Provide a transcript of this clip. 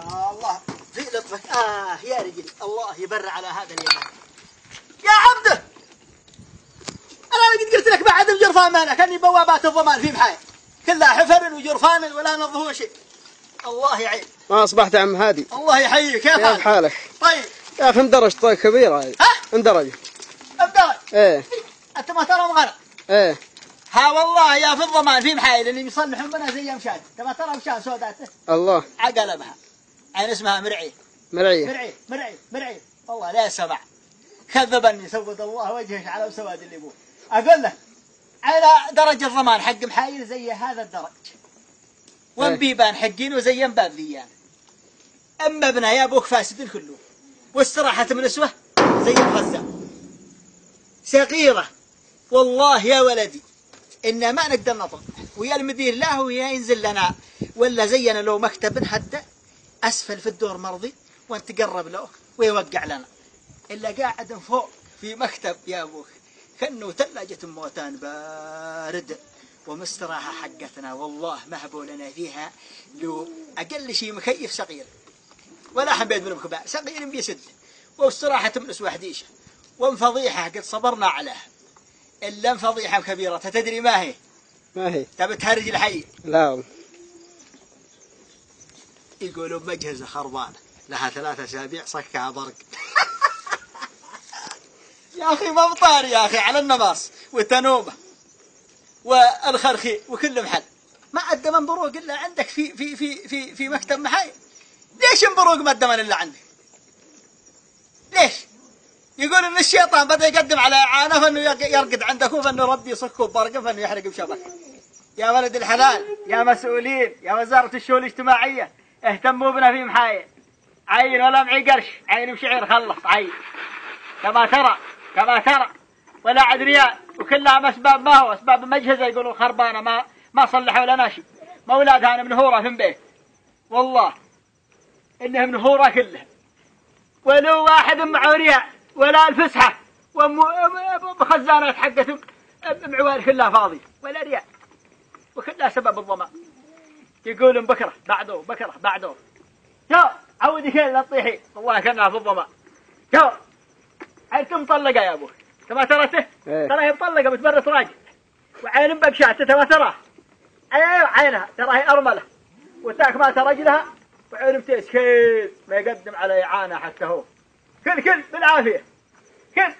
الله في لطفك. يا رجلي الله يبر على هذا اليمن يا عبده. انا قد قلت لك بعد الجرفان مالك اني بوابات الضمان في محايا كلها حفر وجرفان ولا نظفوا شيء. الله يعين. ما اصبحت يا عم هادي؟ الله يحييك. كيف حالك؟ طيب يا اخي اندرج طيب كبيره هذه. اندرج. اندرج؟ ايه. انت ما ترى مغرق؟ ايه. ها والله يا في الضمان في محايل اللي يصلحون بنا زي مشاد. انت ما ترى مشاد سوداته؟ الله. عقلبها عين اسمها مرعيه. مرعيه والله لا سمع. كذبني سود الله وجهك على سواد اللي ابوه. اقول له على درج الضمان حق محايل زي هذا الدرج وانبيبان حقين وزي باب ذيان. اما ابنها يا ابوك فاسد كله واستراحة من نسوه زي الغزة صغيرة. والله يا ولدي إن ما نقدر نطلع ويا المدير لا هو ينزل لنا ولا زينا لو مكتب هدى أسفل في الدور مرضي وانت قرب له ويوقع لنا إلا قاعد فوق في مكتب يا أبوك كأنه ثلاجة موتان بارد ومستراحة حقتنا. والله ما هبوا لنا فيها لو أقل شيء مكيف صغير ولا حبيت منهم كبار صغير بيسد واستراحة من أسوة حديشة وانفضيحة قد صبرنا عليها إلا انفضيحة كبيرة. تدري ما هي؟ ما هي؟ تبي تهرج الحي؟ لا. يقولوا مجهزة خربانة لها 3 أسابيع صكها برق. يا أخي مبطار يا أخي على النماص والتنوبة والخرخي وكل محل ما أدى من بروق إلا عندك في مكتب محايل. ليش بروق ما أدى من إلا عندك؟ ليش؟ يقول إن الشيطان بدأ يقدم على إعانة فإنه يرقد عندكم فإنه ربي يصكوا ببرقة فإنه يحرق بشبك. يا ولد الحلال يا مسؤولين يا وزارة الشؤون الاجتماعية اهتموا بنا في محايل. عين ولا معي قرش عين بشعير خلص عين كما ترى ولا عد ريال وكلها أسباب ما هو أسباب مجهزة يقولوا خربانة ما صلحوا لنا شيء. ما أولادها أنا منهورة في بيت والله إنها منهورة كلها ولو واحد معه ريال ولا الفسحة وخزانات حقتهم معوار كلها فاضية ولا ريال وكلها سبب الضمان. يقولون بكرة بعده شو عودي كل لا تطيحي والله كأنها في الضمان. شو عينك مطلقة يا أبوك تما ترته؟ ترى هي مطلقة بتبرت راجل وعين بقشات تما تراه. أيوة عينها ترى هي أرملة وتاك ما ترى رجلها وعين بتيس كل ما يقدم على إعانة حتى هو كل بالعافية كل